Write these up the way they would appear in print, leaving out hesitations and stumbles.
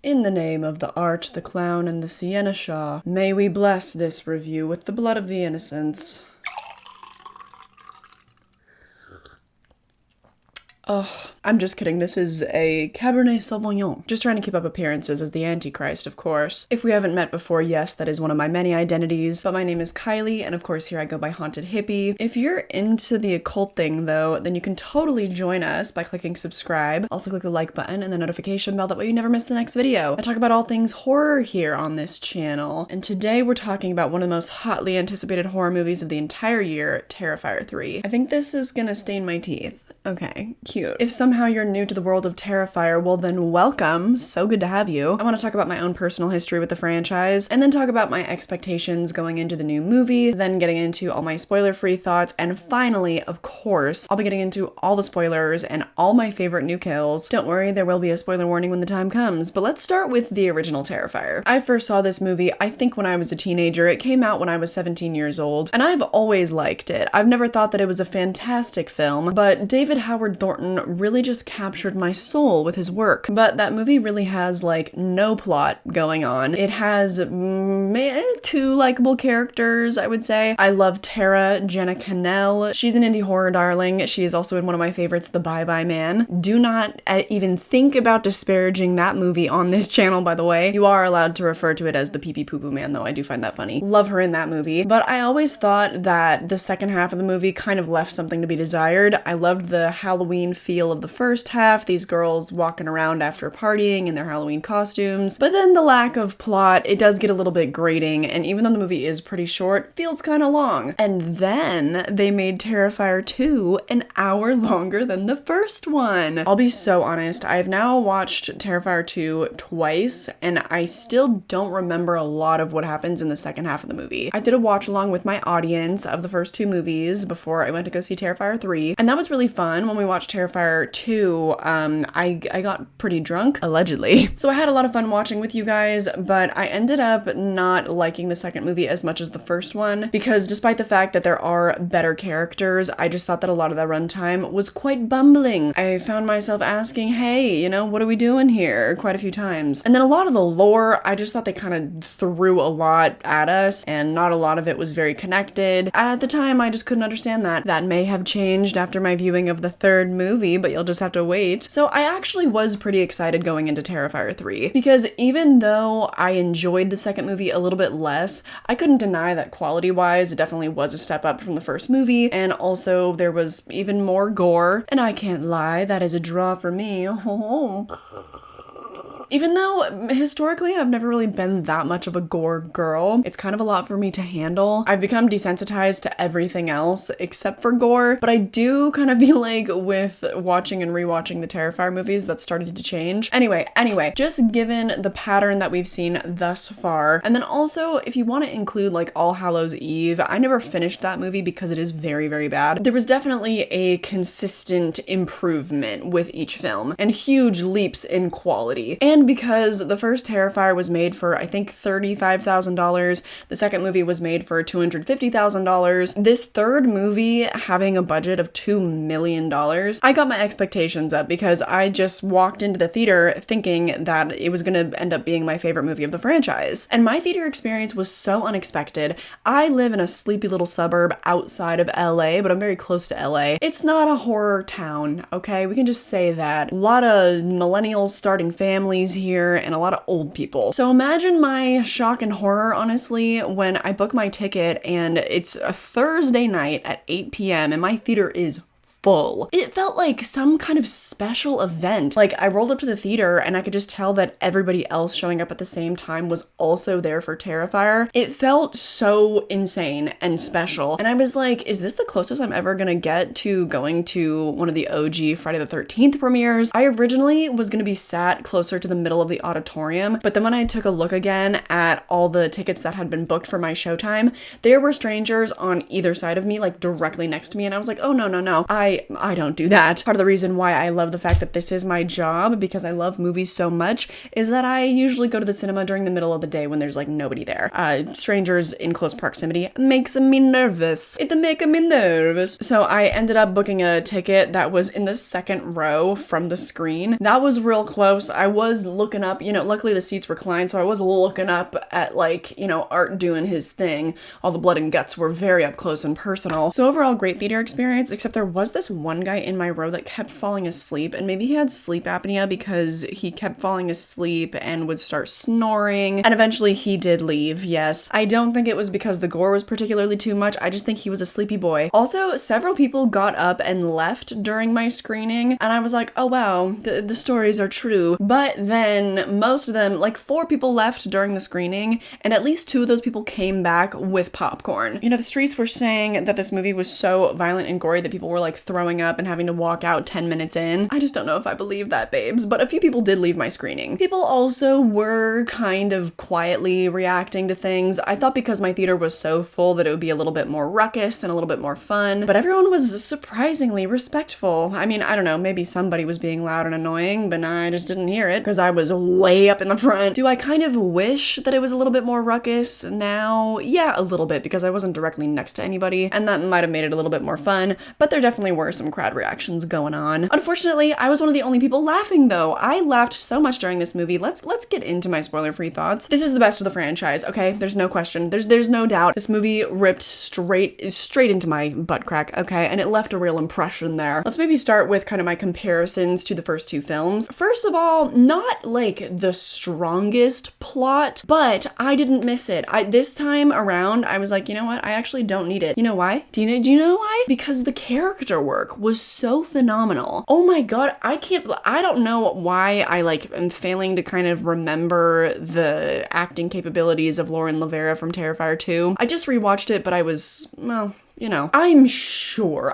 In the name of the Arch, the Clown, and the Sienna Shaw, may we bless this review with the blood of the innocents. Oh, I'm just kidding. This is a Cabernet Sauvignon. Just trying to keep up appearances as the Antichrist, of course. If we haven't met before, yes, that is one of my many identities, but my name is Kylie, and of course here I go by Haunted Hippie. If you're into the occult thing, though, then you can totally join us by clicking subscribe. Also click the like button and the notification bell, that way you never miss the next video. I talk about all things horror here on this channel, and today we're talking about one of the most hotly anticipated horror movies of the entire year, Terrifier 3. I think this is gonna stain my teeth. Okay, cute. If somehow you're new to the world of Terrifier, well then welcome. So good to have you. I want to talk about my own personal history with the franchise, and then talk about my expectations going into the new movie, then getting into all my spoiler-free thoughts, and finally, of course, I'll be getting into all the spoilers and all my favorite new kills. Don't worry, there will be a spoiler warning when the time comes, but let's start with the original Terrifier. I first saw this movie, I think when I was a teenager. It came out when I was 17 years old, and I've always liked it. I've never thought that it was a fantastic film, but David Howard Thornton really just captured my soul with his work. But that movie really has like no plot going on. It has two likable characters, I would say. I love Tara, Jenna Cannell. She's an indie horror darling. She is also in one of my favorites, The Bye Bye Man. Do not even think about disparaging that movie on this channel, by the way. You are allowed to refer to it as the Pee Pee Poo Poo Man, though. I do find that funny. Love her in that movie. But I always thought that the second half of the movie kind of left something to be desired. I loved the Halloween feel of the first half, these girls walking around after partying in their Halloween costumes, but then the lack of plot, it does get a little bit grating, and even though the movie is pretty short, feels kind of long. And then they made Terrifier 2 an hour longer than the first one. I'll be so honest, I've now watched Terrifier 2 twice, and I still don't remember a lot of what happens in the second half of the movie. I did a watch along with my audience of the first two movies before I went to go see Terrifier 3, and that was really fun. When we watched Terrifier 2, I got pretty drunk, allegedly. So I had a lot of fun watching with you guys, but I ended up not liking the second movie as much as the first one, because despite the fact that there are better characters, I just thought that a lot of the runtime was quite bumbling. I found myself asking, hey, you know, what are we doing here? Quite a few times. And then a lot of the lore, I just thought they kind of threw a lot at us, and not a lot of it was very connected. At the time, I just couldn't understand that. That may have changed after my viewing of the third movie, but you'll just have to wait. So I actually was pretty excited going into Terrifier 3, because even though I enjoyed the second movie a little bit less, I couldn't deny that quality-wise, it definitely was a step up from the first movie, and also there was even more gore, and I can't lie, that is a draw for me. Even though, historically, I've never really been that much of a gore girl, it's kind of a lot for me to handle. I've become desensitized to everything else except for gore, but I do kind of feel like with watching and rewatching the Terrifier movies, that started to change. Anyway, just given the pattern that we've seen thus far, and then also, if you want to include like All Hallows Eve, I never finished that movie because it is very, very bad. There was definitely a consistent improvement with each film, and huge leaps in quality. And because the first Terrifier was made for, I think, $35,000, the second movie was made for $250,000, this third movie having a budget of $2 million, I got my expectations up because I just walked into the theater thinking that it was going to end up being my favorite movie of the franchise. And my theater experience was so unexpected. I live in a sleepy little suburb outside of LA, but I'm very close to LA. It's not a horror town, okay? We can just say that. A lot of millennials starting families here and a lot of old people. So imagine my shock and horror, honestly, when I book my ticket and it's a Thursday night at 8 p.m. and my theater is full. It felt like some kind of special event. Like, I rolled up to the theater and I could just tell that everybody else showing up at the same time was also there for Terrifier. It felt so insane and special. And I was like, is this the closest I'm ever gonna get to going to one of the OG Friday the 13th premieres? I originally was gonna be sat closer to the middle of the auditorium, but then when I took a look again at all the tickets that had been booked for my showtime, there were strangers on either side of me, like directly next to me, and I was like, oh no. I I don't do that. Part of the reason why I love the fact that this is my job, because I love movies so much, is that I usually go to the cinema during the middle of the day when there's like nobody there. Strangers in close proximity makes me nervous. It make me nervous. So I ended up booking a ticket that was in the second row from the screen. That was real close. I was looking up, luckily the seats reclined, so I was looking up at like, Art doing his thing. All the blood and guts were very up close and personal. So overall, great theater experience, except there was this one guy in my row that kept falling asleep, and maybe he had sleep apnea because he kept falling asleep and would start snoring, and eventually he did leave. Yes, I don't think it was because the gore was particularly too much. I just think he was a sleepy boy. Also, several people got up and left during my screening, and I was like, oh wow, the stories are true. But then most of them, like 4 people left during the screening, and at least 2 of those people came back with popcorn. The streets were saying that this movie was so violent and gory that people were like throwing up and having to walk out 10 minutes in. I just don't know if I believe that, babes, but a few people did leave my screening. People also were kind of quietly reacting to things. I thought because my theater was so full that it would be a little bit more ruckus and a little bit more fun, but everyone was surprisingly respectful. I mean, I don't know, maybe somebody was being loud and annoying, but I just didn't hear it because I was way up in the front. Do I kind of wish that it was a little bit more ruckus now? Yeah, a little bit, because I wasn't directly next to anybody, and that might have made it a little bit more fun, but there definitely were some crowd reactions going on. Unfortunately, I was one of the only people laughing though. I laughed so much during this movie. Let's get into my spoiler-free thoughts. This is the best of the franchise, okay? There's no question. There's no doubt. This movie ripped straight into my butt crack, okay? And it left a real impression there. Let's maybe start with kind of my comparisons to the first 2 films. First of all, not like the strongest plot, but I didn't miss it. This time around, I was like, you know what? I actually don't need it. You know why? Do you know why? Because the character work was so phenomenal. Oh my god, I don't know why I am failing to kind of remember the acting capabilities of Lauren Lavera from Terrifier 2. I just rewatched it, but I was, well, I'm sure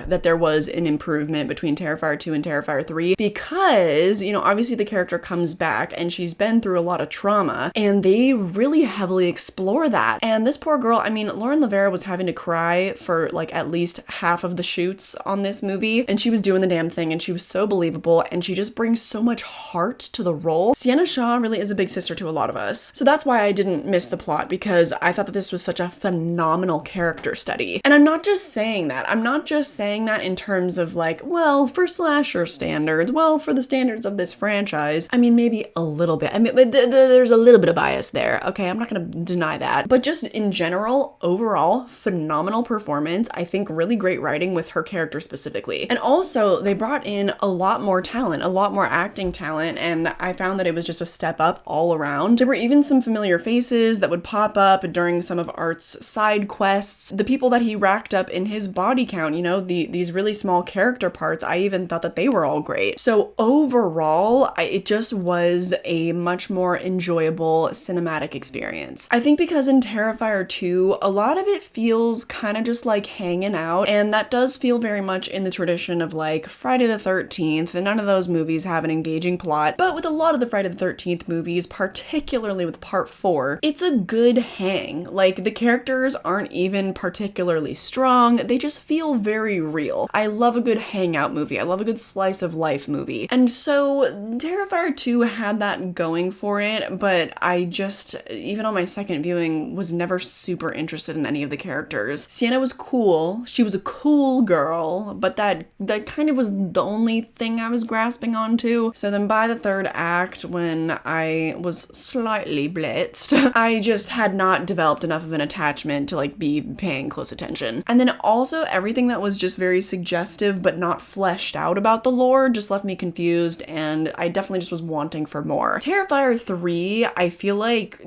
that there was an improvement between Terrifier 2 and Terrifier 3 because, obviously the character comes back and she's been through a lot of trauma and they really heavily explore that. And this poor girl, Lauren Lavera was having to cry for at least half of the shoots on this movie, and she was doing the damn thing and she was so believable and she just brings so much heart to the role. Sienna Shaw really is a big sister to a lot of us. So that's why I didn't miss the plot, because I thought that this was such a phenomenal character study. And I'm not just saying that. I'm not just saying that in terms of for slasher standards, for the standards of this franchise. Maybe a little bit. There's a little bit of bias there. Okay, I'm not gonna deny that. But just in general, overall, phenomenal performance. I think really great writing with her character specifically. And also, they brought in a lot more talent, a lot more acting talent, and I found that it was just a step up all around. There were even some familiar faces that would pop up during some of Art's side quests. The people that he racked up in his body count, these really small character parts, I even thought that they were all great. So overall, it just was a much more enjoyable cinematic experience. I think because in Terrifier 2, a lot of it feels kind of just like hanging out, and that does feel very much in the tradition of Friday the 13th, and none of those movies have an engaging plot, but with a lot of the Friday the 13th movies, particularly with part 4, it's a good hang. The characters aren't even particularly strong, they just feel very real. I love a good hangout movie. I love a good slice of life movie. And so Terrifier 2 had that going for it, but I just, even on my second viewing, was never super interested in any of the characters. Sienna was cool. She was a cool girl, but that kind of was the only thing I was grasping onto. So then by the 3rd act, when I was slightly blitzed, I just had not developed enough of an attachment to be paying close attention. And then also everything that was just very suggestive but not fleshed out about the lore just left me confused, and I definitely just was wanting for more. Terrifier 3, I feel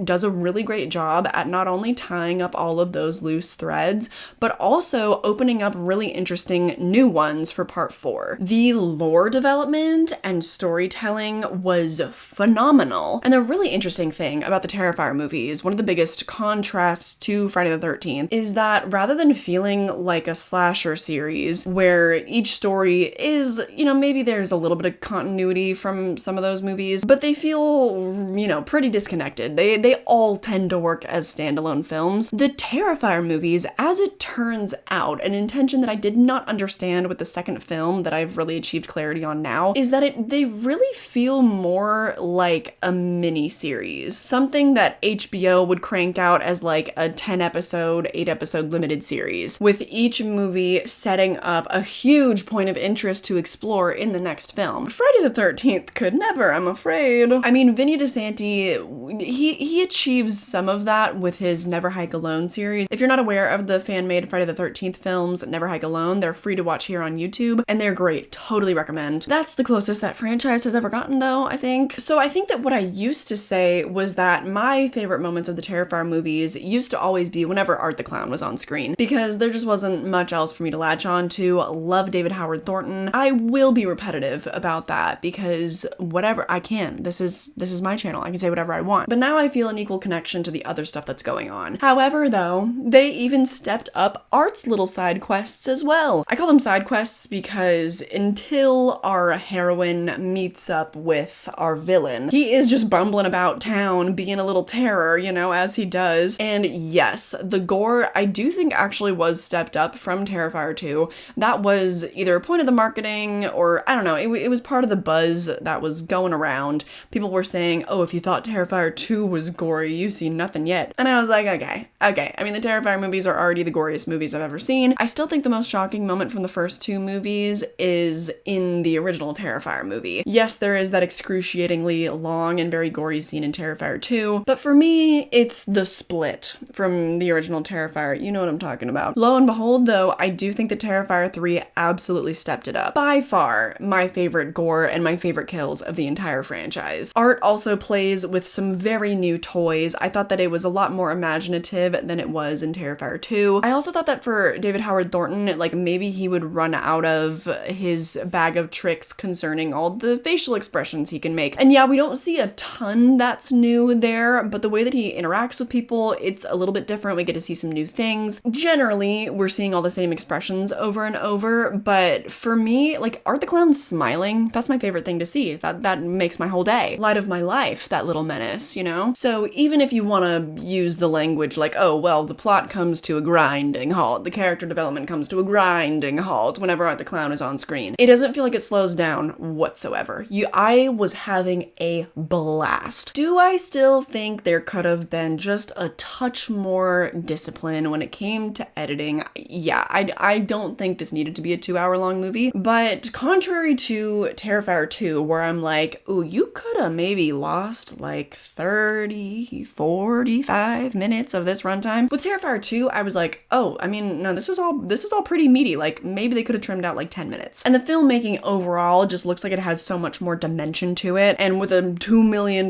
does a really great job at not only tying up all of those loose threads, but also opening up really interesting new ones for part 4. The lore development and storytelling was phenomenal. And the really interesting thing about the Terrifier movies, one of the biggest contrasts to Friday the 13th, is that rather than feeling like a slasher series where each story is, maybe there's a little bit of continuity from some of those movies, but they feel, pretty disconnected. They all tend to work as standalone films. The Terrifier movies, as it turns out, an intention that I did not understand with the second film that I've really achieved clarity on now, is that they really feel more like a mini-series. Something that HBO would crank out as like a 10-episode, 8-episode limited series, with each movie setting up a huge point of interest to explore in the next film. Friday the 13th could never, I'm afraid. I mean, Vinny DeSanti, he achieves some of that with his Never Hike Alone series. If you're not aware of the fan-made Friday the 13th films, Never Hike Alone, they're free to watch here on YouTube, and they're great. Totally recommend. That's the closest that franchise has ever gotten, though, I think. So I think that what I used to say was that my favorite moments of the Terrifier movies used to always be whenever Art the Clown was on screen, because there just wasn't much else for me to latch on to. Love David Howard Thornton. I will be repetitive about that because whatever I can. This is my channel. I can say whatever I want. But now I feel an equal connection to the other stuff that's going on. However, though, they even stepped up Art's little side quests as well. I call them side quests because until our heroine meets up with our villain, he is just bumbling about town being a little terror, as he does. And yes, the gore I do think actually was stepped up from Terrifier 2. That was either a point of the marketing or I don't know, it was part of the buzz that was going around. People were saying, oh, if you thought Terrifier 2 was gory, you've seen nothing yet. And I was like, okay. I mean, the Terrifier movies are already the goriest movies I've ever seen. I still think the most shocking moment from the first two movies is in the original Terrifier movie. Yes, there is that excruciatingly long and very gory scene in Terrifier 2, but for me, it's the split from the original Terrifier. You know what I'm talking about. Lo and behold, though, I do think that Terrifier 3 absolutely stepped it up. By far, my favorite gore and my favorite kills of the entire franchise. Art also plays with some very new toys. I thought that it was a lot more imaginative than it was in Terrifier 2. I also thought that for David Howard Thornton, like maybe he would run out of his bag of tricks concerning all the facial expressions he can make. And yeah, we don't see a ton that's new there, but the way that he interacts with people, it's a little bit different. We get to see some new things. Generally, we're seeing all the same expressions over and over, but for me, like Art the Clown smiling, that's my favorite thing to see. That makes my whole day. Light of my life, that little menace, So even if you want to use the language like, oh, well, the plot comes to a grinding halt, the character development comes to a grinding halt whenever Art the Clown is on screen, it doesn't feel like it slows down whatsoever. I was having a blast. Do I still think there could have been just a touch more discipline when it came to editing? Yeah, I don't think this needed to be a 2-hour-long movie, but contrary to Terrifier 2, where I'm like, ooh, you could have maybe lost like 30, 45 minutes of this runtime. With Terrifier 2, I was like, oh, I mean, no, this is all pretty meaty. Like maybe they could have trimmed out like 10 minutes. And the filmmaking overall just looks like it has so much more dimension to it. And with a $2 million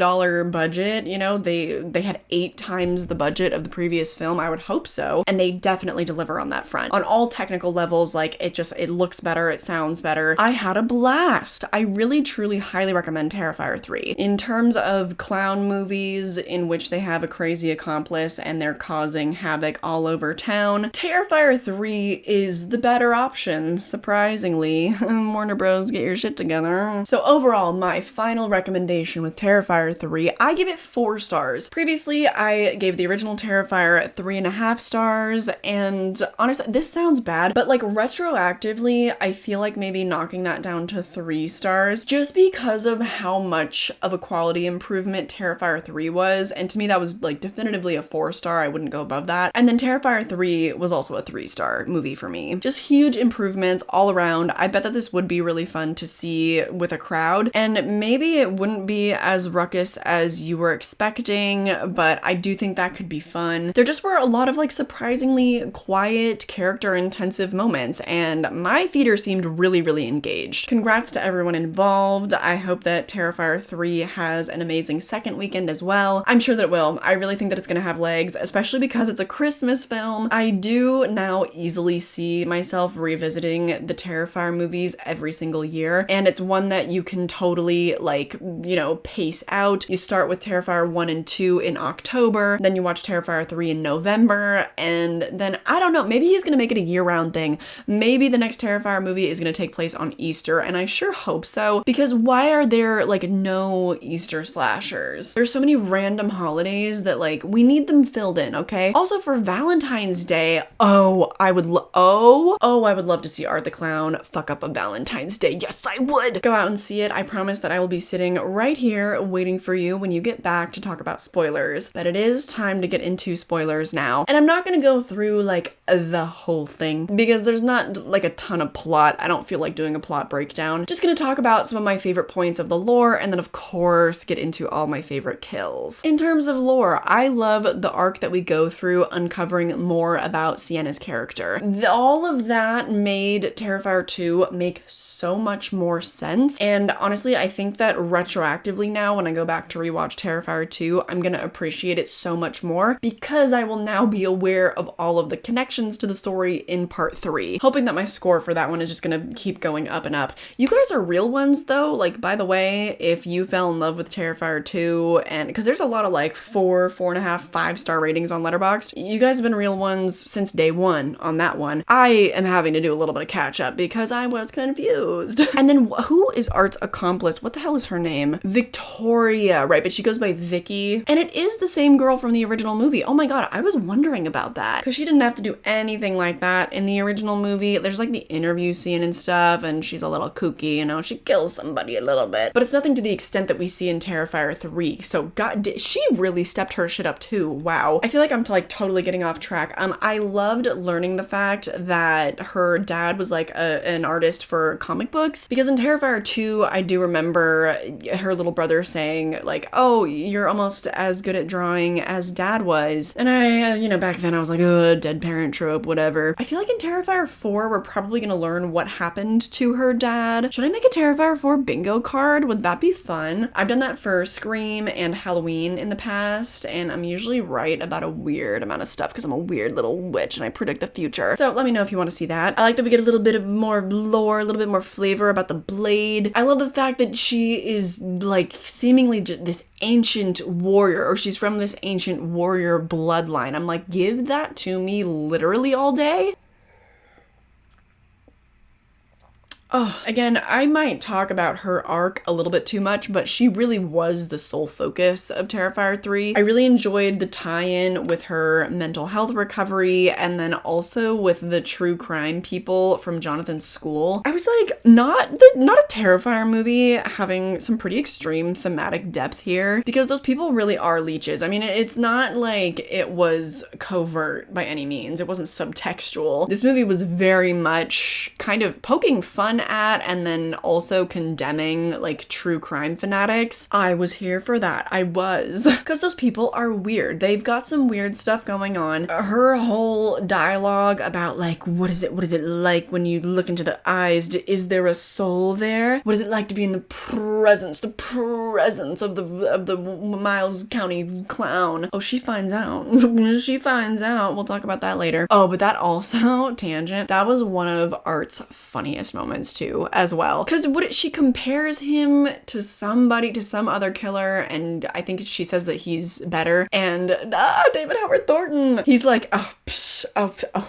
budget, they had 8 times the budget of the previous film. I would hope so. And they definitely deliver on that front. On all technical levels, like it looks better, it sounds better. I had a blast. I really, truly, highly recommend Terrifier 3. In terms of clown movies in which they have a crazy accomplice and they're causing havoc all over town, Terrifier 3 is the better option, surprisingly. Warner Bros, get your shit together. So overall, my final recommendation with Terrifier 3, I give it 4 stars. Previously, I gave the original Terrifier 3.5 stars, and honestly, this sounds bad, but like retroactively, I feel like maybe knocking that down to 3 stars, just because of how much of a quality improvement Terrifier 3 was, and to me that was like definitively a 4-star, I wouldn't go above that. And then Terrifier 3 was also a 3-star movie for me. Just huge improvements all around. I bet that this would be really fun to see with a crowd, and maybe it wouldn't be as ruckus as you were expecting, but I do think that could be fun. There just were a lot of like surprisingly quiet, character-intensive moments, and my theater seemed really, really engaged. Congrats to everyone involved. I hope that Terrifier 3 has an amazing second weekend as well. I'm sure that it will. I really think that it's gonna have legs, especially because it's a Christmas film. I do now easily see myself revisiting the Terrifier movies every single year, and it's one that you can totally pace out. You start with Terrifier 1 and 2 in October, then you watch Terrifier 3 in November, summer, and then I don't know, maybe he's gonna make it a year-round thing. Maybe the next Terrifier movie is gonna take place on Easter, and I sure hope so, because why are there like no Easter slashers? There's so many random holidays that like we need them filled in, okay? Also for Valentine's Day, I would love to see Art the Clown fuck up a Valentine's Day. Yes, I would! Go out and see it. I promise that I will be sitting right here waiting for you when you get back to talk about spoilers. But it is time to get into spoilers now. And I'm not gonna go through like the whole thing because there's not like a ton of plot. I don't feel like doing a plot breakdown. Just gonna talk about some of my favorite points of the lore and then of course get into all my favorite kills. In terms of lore, I love the arc that we go through uncovering more about Sienna's character. All of that made Terrifier 2 make so much more sense, and honestly I think that retroactively now when I go back to rewatch Terrifier 2, I'm gonna appreciate it so much more because I will now be aware of all of the connections to the story in part 3. Hoping that my score for that one is just gonna keep going up and up. You guys are real ones though, like by the way, if you fell in love with Terrifier 2, and because there's a lot of like 4.5, 5-star ratings on Letterboxd, you guys have been real ones since day one on that one. I am having to do a little bit of catch up because I was confused. And then who is Art's accomplice? What the hell is her name? Victoria, right? But she goes by Vicky. And it is the same girl from the original movie. Oh my god, I was wondering about that. Because she didn't have to do anything like that in the original movie. There's like the interview scene and stuff, and she's a little kooky, you know, she kills somebody a little bit. But it's nothing to the extent that we see in Terrifier 3. So god, she really stepped her shit up too. Wow. I feel like I'm like totally getting off track. I loved learning the fact that her dad was like an artist for comic books, because in Terrifier 2, I do remember her little brother saying like, oh, you're almost as good at drawing as dad was. And I, you know, back then I was like, dead parent trope, whatever. I feel like in Terrifier 4, we're probably gonna learn what happened to her dad. Should I make a Terrifier 4 bingo card? Would that be fun? I've done that for Scream and Halloween in the past, and I'm usually right about a weird amount of stuff because I'm a weird little witch and I predict the future. So let me know if you want to see that. I like that we get a little bit of more lore, a little bit more flavor about the blade. I love the fact that she is like seemingly this ancient warrior, or she's from this ancient warrior bloodline. I'm like, give that to me literally all day. Oh, again, I might talk about her arc a little bit too much, but she really was the sole focus of Terrifier 3. I really enjoyed the tie-in with her mental health recovery, and then also with the true crime people from Jonathan's school. I was like, not a Terrifier movie having some pretty extreme thematic depth here, because those people really are leeches. I mean, it's not like it was covert by any means. It wasn't subtextual. This movie was very much kind of poking fun at and then also condemning like true crime fanatics. I was here for that. I was. Because those people are weird. They've got some weird stuff going on. Her whole dialogue about like, what is it like when you look into the eyes? Is there a soul there? What is it like to be in the presence of the Miles County clown? Oh, she finds out. She finds out. We'll talk about that later. Oh, but that also, tangent, that was one of Art's funniest moments too, as well. Because she compares him to somebody, to some other killer, and I think she says that he's better. And David Howard Thornton, he's like,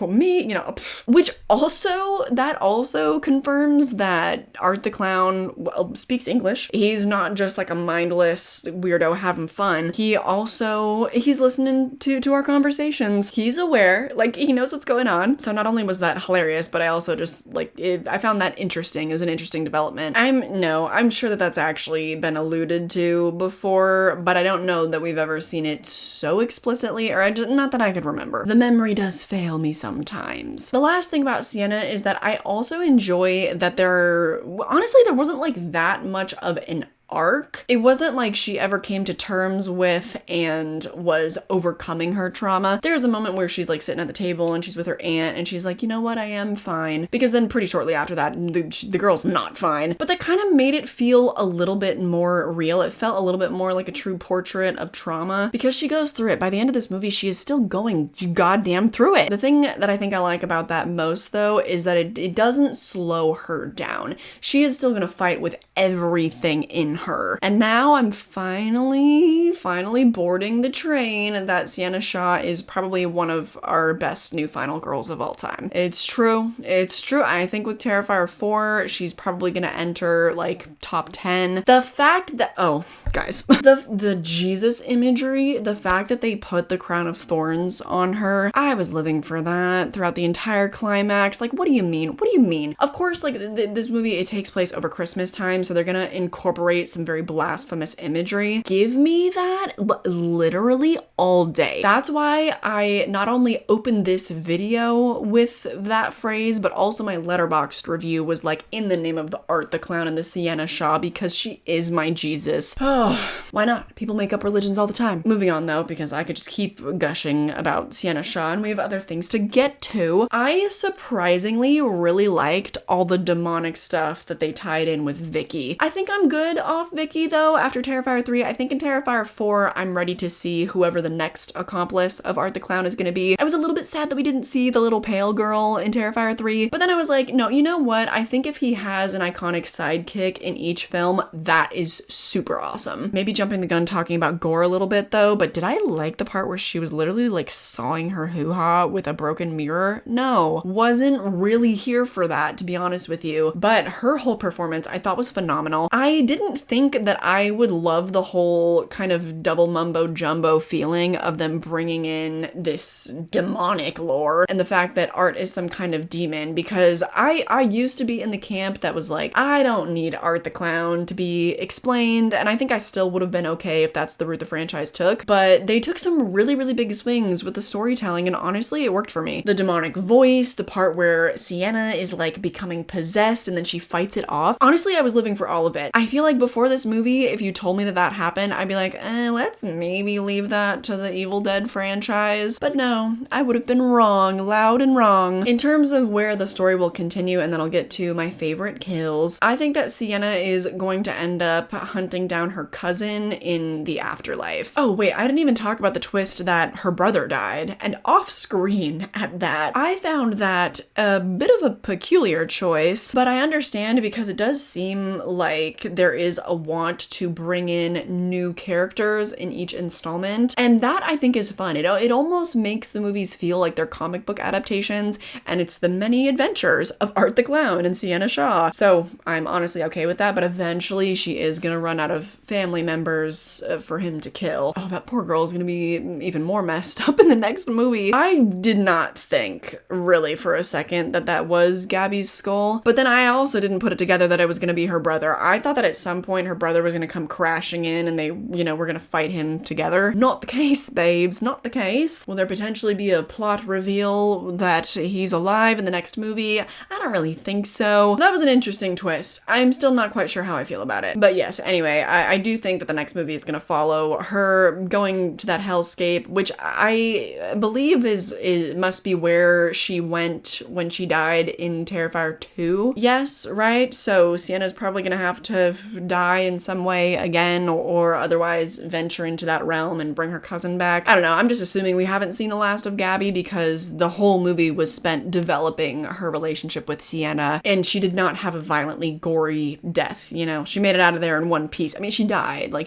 me, you know, which also confirms that Art the Clown speaks English. He's not just like a mindless weirdo having fun. He's listening to our conversations. He's aware, like he knows what's going on. So not only was that hilarious, but I also just like I found that interesting. It was an interesting development. I'm sure that that's actually been alluded to before, but I don't know that we've ever seen it so explicitly, or not that I could remember. The memory does fail me sometimes. The last thing about Sienna is that I also enjoy that honestly, there wasn't like that much of an arc. It wasn't like she ever came to terms with and was overcoming her trauma. There's a moment where she's like sitting at the table and she's with her aunt and she's like, you know what, I am fine. Because then pretty shortly after that, the girl's not fine. But that kind of made it feel a little bit more real. It felt a little bit more like a true portrait of trauma because she goes through it. By the end of this movie, she is still going goddamn through it. The thing that I think I like about that most though is that it doesn't slow her down. She is still gonna fight with everything in her. And now I'm finally boarding the train that Sienna Shaw is probably one of our best new final girls of all time. It's true. I think with Terrifier 4, she's probably gonna enter like top 10. The fact that, oh, guys, the Jesus imagery, the fact that they put the crown of thorns on her, I was living for that throughout the entire climax. Like, what do you mean? What do you mean? Of course, like, this movie, it takes place over Christmas time, so they're gonna incorporate some very blasphemous imagery. Give me that literally all day. That's why I not only opened this video with that phrase, but also my Letterboxd review was like, in the name of the art, the clown, and the Sienna Shaw, because she is my Jesus. Oh, why not? People make up religions all the time. Moving on though, because I could just keep gushing about Sienna Shaw and we have other things to get to. I surprisingly really liked all the demonic stuff that they tied in with Vicky. I think I'm good off Vicky though after Terrifier 3. I think in Terrifier 4, I'm ready to see whoever the next accomplice of Art the Clown is gonna be. I was a little bit sad that we didn't see the little pale girl in Terrifier 3, but then I was like, no, you know what? I think if he has an iconic sidekick in each film, that is super awesome. Maybe jumping the gun talking about Gore a little bit though, but did I like the part where she was literally like sawing her hoo-ha with a broken mirror? No, wasn't really here for that, to be honest with you, but her whole performance I thought was phenomenal. I didn't think that I would love the whole kind of double mumbo jumbo feeling of them bringing in this demonic lore and the fact that Art is some kind of demon, because I used to be in the camp that was like, I don't need Art the Clown to be explained, and I think I still would have been okay if that's the route the franchise took, but they took some really, really big swings with the storytelling, and honestly, it worked for me. The demonic voice, the part where Sienna is like becoming possessed and then she fights it off. Honestly, I was living for all of it. I feel like before this movie, if you told me that that happened, I'd be like, let's maybe leave that to the Evil Dead franchise. But no, I would have been wrong, loud and wrong. In terms of where the story will continue, and then I'll get to my favorite kills, I think that Sienna is going to end up hunting down her cousin in the afterlife. Oh wait, I didn't even talk about the twist that her brother died, and off screen at that. I found that a bit of a peculiar choice, but I understand because it does seem like there is a want to bring in new characters in each installment, and that I think is fun. It almost makes the movies feel like they're comic book adaptations, and it's the many adventures of Art the Clown and Sienna Shaw. So I'm honestly okay with that, but eventually she is gonna run out of family members for him to kill. Oh, that poor girl is gonna be even more messed up in the next movie. I did not think really for a second that that was Gabby's skull, but then I also didn't put it together that it was gonna be her brother. I thought that at some point her brother was gonna come crashing in and they, you know, were gonna fight him together. Not the case, babes, not the case. Will there potentially be a plot reveal that he's alive in the next movie? I don't really think so. That was an interesting twist. I'm still not quite sure how I feel about it. But yes, anyway, I do think that the next movie is gonna follow her going to that hellscape, which I believe is must be where she went when she died in Terrifier 2. Yes, right? So Sienna's probably gonna have to die in some way again, or otherwise venture into that realm and bring her cousin back. I don't know, I'm just assuming we haven't seen the last of Gabby because the whole movie was spent developing her relationship with Sienna, and she did not have a violently gory death, you know? She made it out of there in one piece. I mean, she died, but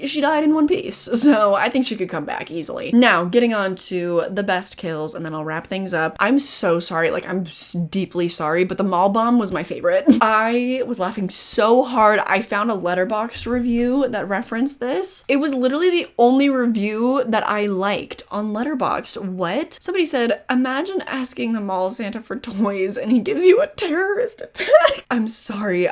she died in one piece, so I think she could come back easily. Now, getting on to the best kills, and then I'll wrap things up. I'm so sorry, like, I'm deeply sorry, but the mall bomb was my favorite. I was laughing so hard. I found a Letterboxd review that referenced this. It was literally the only review that I liked on Letterboxd. What? Somebody said, imagine asking the mall Santa for toys and he gives you a terrorist attack. I'm sorry.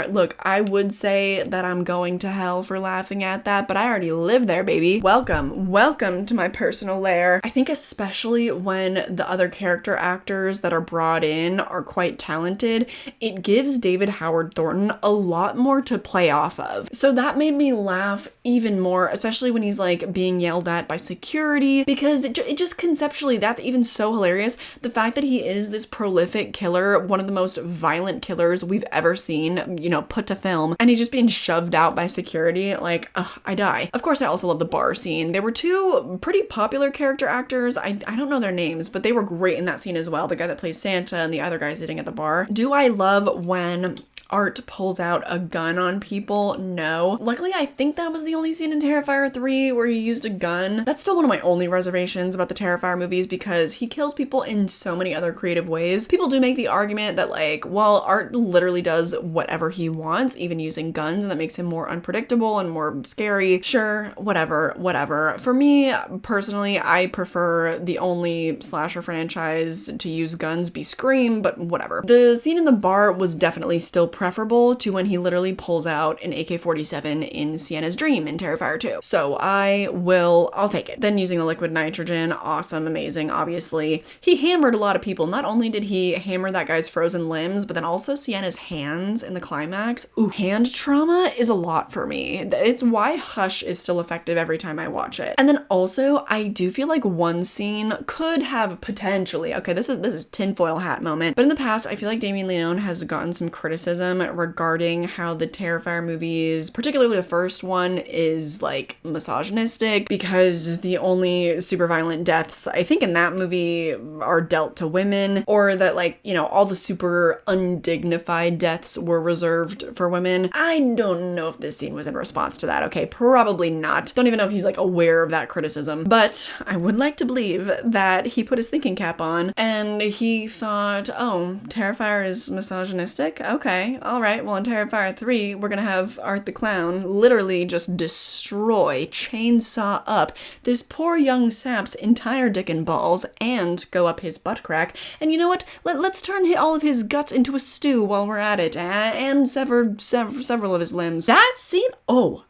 Look, I would say that I'm going to hell for laughing at that, but I already live there, baby. Welcome to my personal lair. I think especially when the other character actors that are brought in are quite talented, it gives David Howard Thornton a lot more to play off of. So that made me laugh even more, especially when he's like being yelled at by security, because it just conceptually, that's even so hilarious. The fact that he is this prolific killer, one of the most violent killers we've ever seen, you know, put to film, and he's just being shoved out by security, like, ugh, I die. Of course, I also love the bar scene. There were two pretty popular character actors. I don't know their names, but they were great in that scene as well. The guy that plays Santa and the other guy sitting at the bar. Do I love when Art pulls out a gun on people, no. Luckily, I think that was the only scene in Terrifier 3 where he used a gun. That's still one of my only reservations about the Terrifier movies because he kills people in so many other creative ways. People do make the argument that like, well, Art literally does whatever he wants, even using guns, and that makes him more unpredictable and more scary. Sure, whatever. For me, personally, I prefer the only slasher franchise to use guns be Scream, but whatever. The scene in the bar was definitely still preferable to when he literally pulls out an AK-47 in Sienna's dream in Terrifier 2. So I'll take it. Then using the liquid nitrogen, awesome, amazing, obviously. He hammered a lot of people. Not only did he hammer that guy's frozen limbs, but then also Sienna's hands in the climax. Ooh, hand trauma is a lot for me. It's why Hush is still effective every time I watch it. And then also, I do feel like one scene could have potentially, okay, this is tinfoil hat moment, but in the past, I feel like Damien Leone has gotten some criticism regarding how the Terrifier movies, particularly the first one, is like misogynistic because the only super violent deaths, I think in that movie, are dealt to women, or that like, you know, all the super undignified deaths were reserved for women. I don't know if this scene was in response to that, okay? Probably not. Don't even know if he's like aware of that criticism, but I would like to believe that he put his thinking cap on and he thought, oh, Terrifier is misogynistic? Okay, all right, well in Terrifier 3, we're gonna have Art the Clown literally just destroy, chainsaw up this poor young sap's entire dick and balls and go up his butt crack. And you know what? Let's turn all of his guts into a stew while we're at it and sever several of his limbs. That scene? Oh,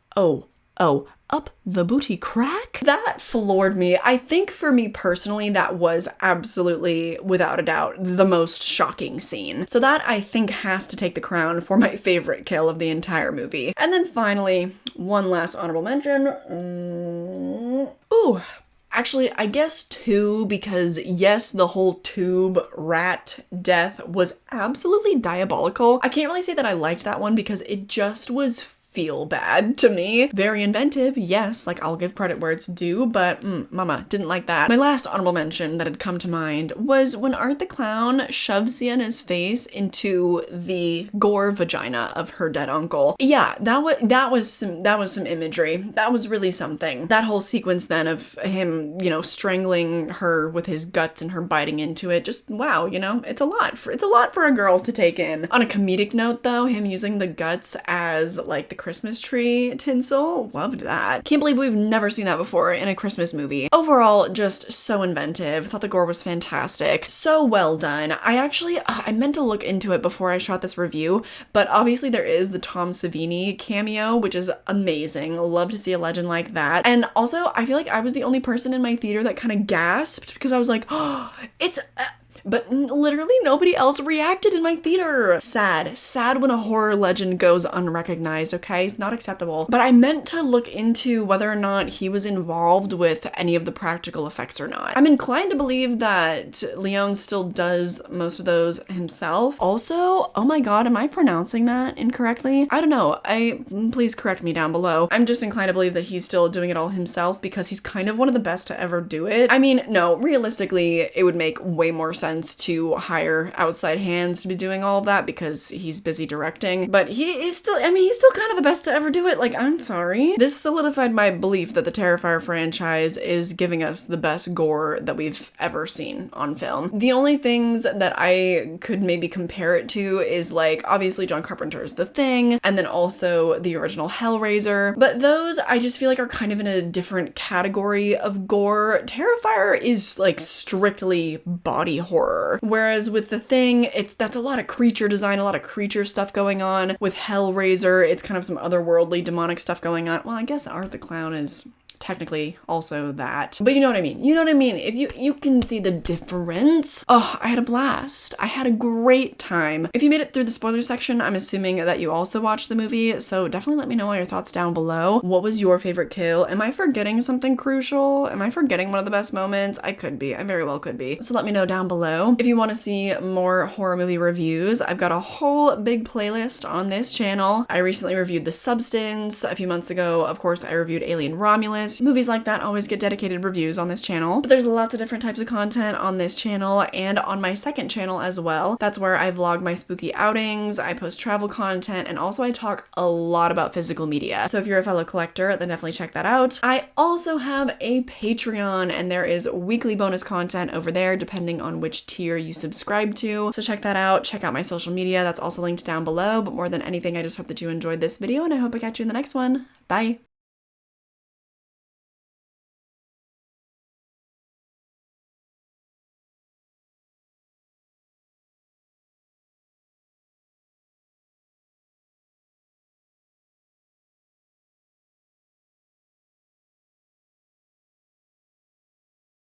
up the booty crack? That floored me. I think for me personally, that was absolutely, without a doubt, the most shocking scene. So that, I think, has to take the crown for my favorite kill of the entire movie. And then finally, one last honorable mention. Ooh. Actually, I guess 2, because yes, the whole tube rat death was absolutely diabolical. I can't really say that I liked that one because it just was feel bad to me. Very inventive, yes, like I'll give credit where it's due, but mama, didn't like that. My last honorable mention that had come to mind was when Art the Clown shoved Sienna's face into the Gore vagina of her dead uncle. Yeah, that was some imagery. That was really something. That whole sequence then of him, you know, strangling her with his guts and her biting into it, just wow, you know, it's a lot for a girl to take in. On a comedic note though, him using the guts as like the Christmas tree tinsel, loved that. Can't believe we've never seen that before in a Christmas movie. Overall, just so inventive. Thought the gore was fantastic. So well done. I meant to look into it before I shot this review, but obviously there is the Tom Savini cameo, which is amazing. Love to see a legend like that. And also, I feel like I was the only person in my theater that kind of gasped because I was like, oh, it's... But literally nobody else reacted in my theater. Sad when a horror legend goes unrecognized, okay? It's not acceptable. But I meant to look into whether or not he was involved with any of the practical effects or not. I'm inclined to believe that Leone still does most of those himself. Also, oh my god, am I pronouncing that incorrectly? I don't know. Please correct me down below. I'm just inclined to believe that he's still doing it all himself because he's kind of one of the best to ever do it. I mean, no, realistically, it would make way more sense to hire outside hands to be doing all of that because he's busy directing, but he's still kind of the best to ever do it. Like, I'm sorry. This solidified my belief that the Terrifier franchise is giving us the best gore that we've ever seen on film. The only things that I could maybe compare it to is like, obviously John Carpenter's The Thing, and then also the original Hellraiser, but those I just feel like are kind of in a different category of gore. Terrifier is like strictly body horror. Whereas with The Thing, that's a lot of creature design, a lot of creature stuff going on. With Hellraiser, it's kind of some otherworldly demonic stuff going on. Well, I guess Art the Clown is technically also that. But you know what I mean. You know what I mean? If you can see the difference. Oh, I had a blast. I had a great time. If you made it through the spoiler section, I'm assuming that you also watched the movie, so definitely let me know all your thoughts down below. What was your favorite kill? Am I forgetting something crucial? Am I forgetting one of the best moments? I could be. I very well could be. So let me know down below. If you want to see more horror movie reviews, I've got a whole big playlist on this channel. I recently reviewed The Substance a few months ago. Of course, I reviewed Alien Romulus. course, movies like that always get dedicated reviews on this channel. But there's lots of different types of content on this channel and on my second channel as well. That's where I vlog my spooky outings, I post travel content, and also I talk a lot about physical media. So if you're a fellow collector, then definitely check that out. I also have a Patreon, and there is weekly bonus content over there depending on which tier you subscribe to. So check that out. Check out my social media. That's also linked down below. But more than anything, I just hope that you enjoyed this video, and I hope I catch you in the next one. Bye!